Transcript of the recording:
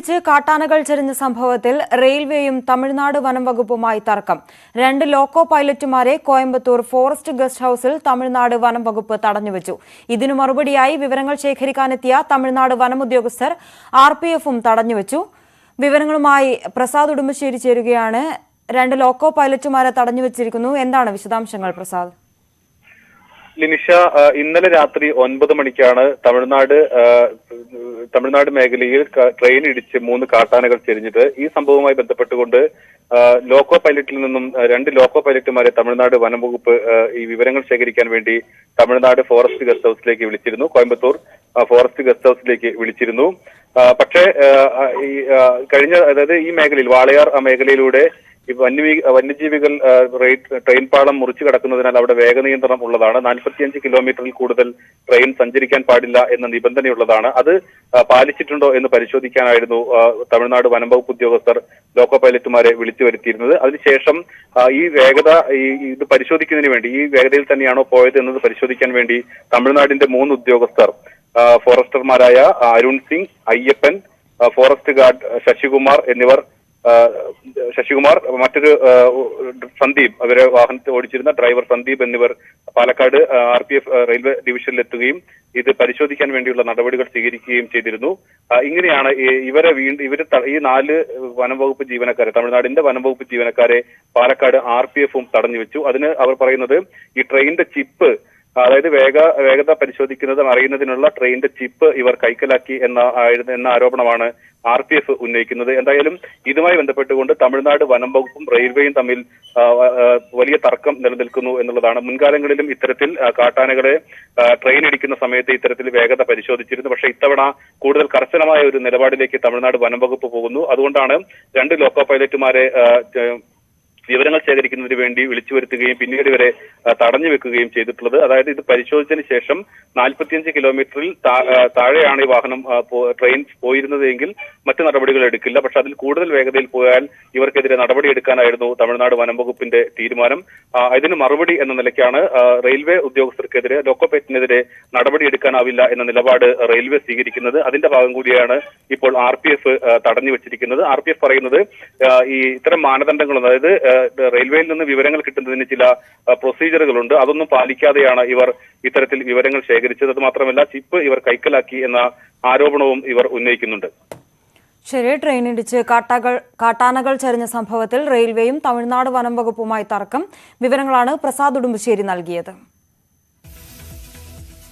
ഇടിച്ച് കാട്ടാനകൾ ചെരിഞ്ഞ സംഭവത്തിൽ റെയിൽവേയും തമിഴ്നാട് വനം വകുപ്പുമായി തർക്കം. 2 ലോക്കോ പൈലറ്റുമാരെ കോയമ്പത്തൂർ ഫോറസ്റ്റ് ഗസ്റ്റ് ഹൌസിൽ തമിഴ്നാട് വനം വകുപ്പ് തടഞ്ഞുവച്ചു. ഇതിനു മറുപടിയായി വിവരങ്ങൾ ശേഖരിക്കാനെത്തിയ തമിഴ്നാട് വനം ഉദ്യോഗസ്ഥർ RPFും തടഞ്ഞുവച്ചു. വിവരങ്ങളുമായി പ്രസാദ് ഉടുമ്പശ്ശേരി ചേരുകയാണ്. 2 ലോക്കോ പൈലറ്റുമാരെ തടഞ്ഞുവച്ചിരിക്കുന്നു. എന്താണ് വിശദാംശങ്ങൾ പ്രസാദ്? ലിനിഷ, ഇന്നലെ രാത്രി 9 മണിക്കാണ് തമിഴ്നാട് മേഖലയിൽ ട്രെയിൻ ഇടിച്ച് 3 കാട്ടാനകൾ ചെരിഞ്ഞത്. ഈ സംഭവവുമായി ബന്ധപ്പെട്ടുകൊണ്ട് ലോക്കോ പൈലറ്റിൽ നിന്നും 2 ലോക്കോ പൈലറ്റുമാരെ തമിഴ്നാട് വനം വകുപ്പ് ഈ വിവരങ്ങൾ ശേഖരിക്കാൻ വേണ്ടി തമിഴ്നാട് ഫോറസ്റ്റ് ഗസ്റ്റ് ഹൌസിലേക്ക് വിളിച്ചിരുന്നു. കോയമ്പത്തൂർ ഫോറസ്റ്റ് ഗസ്റ്റ് ഹൌസിലേക്ക് വിളിച്ചിരുന്നു. പക്ഷേ അതായത് ഈ മേഖലയിൽ വാളയാർ മേഖലയിലൂടെ വന്യജീവികൾ ട്രെയിൻ പാളം മുറിച്ചു കടക്കുന്നതിനാൽ അവിടെ വേഗനിയന്ത്രണം ഉള്ളതാണ്. 45 കിലോമീറ്ററിൽ കൂടുതൽ ട്രെയിൻ സഞ്ചരിക്കാൻ പാടില്ല എന്ന നിബന്ധനയുള്ളതാണ്. അത് പാലിച്ചിട്ടുണ്ടോ എന്ന് പരിശോധിക്കാനായിരുന്നു തമിഴ്നാട് വനം വകുപ്പ് ഉദ്യോഗസ്ഥർ ലോക്കോ പൈലറ്റുമാരെ വിളിച്ചു വരുത്തിയിരുന്നത്. അതിനുശേഷം ഈ വേഗത ഇത് പരിശോധിക്കുന്നതിന് വേണ്ടി ഈ വേഗതയിൽ തന്നെയാണോ പോയത് എന്നത് പരിശോധിക്കാൻ വേണ്ടി തമിഴ്നാടിന്റെ 3 ഉദ്യോഗസ്ഥർ ഫോറസ്റ്റർമാരായ അരുൺ സിംഗ്, അയ്യപ്പൻ, ഫോറസ്റ്റ് ഗാർഡ് ശശികുമാർ, മറ്റൊരു സന്ദീപ്, അവരെ വാഹനത്തിൽ ഓടിച്ചിരുന്ന ഡ്രൈവർ സന്ദീപ് എന്നിവർ പാലക്കാട് RPF റെയിൽവേ ഡിവിഷനിലെത്തുകയും ഇത് പരിശോധിക്കാൻ വേണ്ടിയുള്ള നടപടികൾ സ്വീകരിക്കുകയും ചെയ്തിരുന്നു. ഇങ്ങനെയാണ് ഈ 4 വനംവകുപ്പ് ജീവനക്കാരെ, തമിഴ്നാടിന്റെ വനംവകുപ്പ് ജീവനക്കാരെ പാലക്കാട് RPFും തടഞ്ഞുവെച്ചു. അതിന് അവർ പറയുന്നത് ഈ ട്രെയിനിന്റെ ചിപ്പ്, അതായത് വേഗത പരിശോധിക്കുന്നത് അറിയുന്നതിനുള്ള ട്രെയിനിന്റെ ചിപ്പ് ഇവർ കൈക്കലാക്കി എന്ന ആരോപണമാണ് RPF ഉന്നയിക്കുന്നത്. എന്തായാലും ഇതുമായി ബന്ധപ്പെട്ടുകൊണ്ട് തമിഴ്നാട് വനം വകുപ്പും റെയിൽവേയും തമ്മിൽ വലിയ തർക്കം നിലനിൽക്കുന്നു എന്നുള്ളതാണ്. മുൻകാലങ്ങളിലും ഇത്തരത്തിൽ കാട്ടാനകളെ ട്രെയിൻ ഇടിക്കുന്ന സമയത്ത് ഇത്തരത്തിൽ വേഗത പരിശോധിച്ചിരുന്നു. പക്ഷേ ഇത്തവണ കൂടുതൽ കർശനമായ ഒരു നിലപാടിലേക്ക് തമിഴ്നാട് വനം വകുപ്പ് പോകുന്നു. അതുകൊണ്ടാണ് 2 ലോക്കോ പൈലറ്റുമാരെ വിവരങ്ങൾ ശേഖരിക്കുന്നതിന് വേണ്ടി വിളിച്ചു വരുത്തുകയും പിന്നീട് ഇവരെ തടഞ്ഞു വെക്കുകയും ചെയ്തിട്ടുള്ളത്. അതായത് ഇത് പരിശോധിച്ചതിന് ശേഷം 45 കിലോമീറ്ററിൽ താഴെയാണ് ഈ വാഹനം ട്രെയിൻ പോയിരുന്നത് എങ്കിൽ മറ്റു നടപടികൾ എടുക്കില്ല. പക്ഷെ അതിൽ കൂടുതൽ വേഗതയിൽ പോയാൽ ഇവർക്കെതിരെ നടപടിയെടുക്കാനായിരുന്നു തമിഴ്നാട് വനം വകുപ്പിന്റെ തീരുമാനം. ഇതിന് മറുപടി എന്ന നിലയ്ക്കാണ് റെയിൽവേ ഉദ്യോഗസ്ഥർക്കെതിരെ, ലോക്കോ പൈലറ്റിനെതിരെ നടപടിയെടുക്കാനാവില്ല എന്ന നിലപാട് റെയിൽവേ സ്വീകരിക്കുന്നത്. അതിന്റെ ഭാഗം കൂടിയാണ് ഇപ്പോൾ RPF തടഞ്ഞു വെച്ചിരിക്കുന്നത്. RPF പറയുന്നത് ഈ ഇത്തരം മാനദണ്ഡങ്ങൾ, അതായത് റെയിൽവേയിൽ നിന്ന് വിവരങ്ങൾ കിട്ടുന്നതിന് ചില പ്രൊസീജിയറുകളുണ്ട്, അതൊന്നും പാലിക്കാതെയാണ് ഇവർ ഇത്തരത്തിൽ വിവരങ്ങൾ ശേഖരിച്ചത്. അത് മാത്രമല്ല ചിപ്പ് ഇവർ കൈക്കലാക്കി എന്ന ആരോപണവും ഇവർ ഉന്നയിക്കുന്നുണ്ട്. ശരി, ട്രെയിൻ ഇടിച്ച് കാട്ടാനകൾ ചരിഞ്ഞ സംഭവത്തിൽ റെയിൽവേയും തമിഴ്നാട് വനം വകുപ്പുമായി തർക്കം. വിവരങ്ങളാണ് പ്രസാദ് ഉടുമ്പശ്ശേരി നൽകിയത്.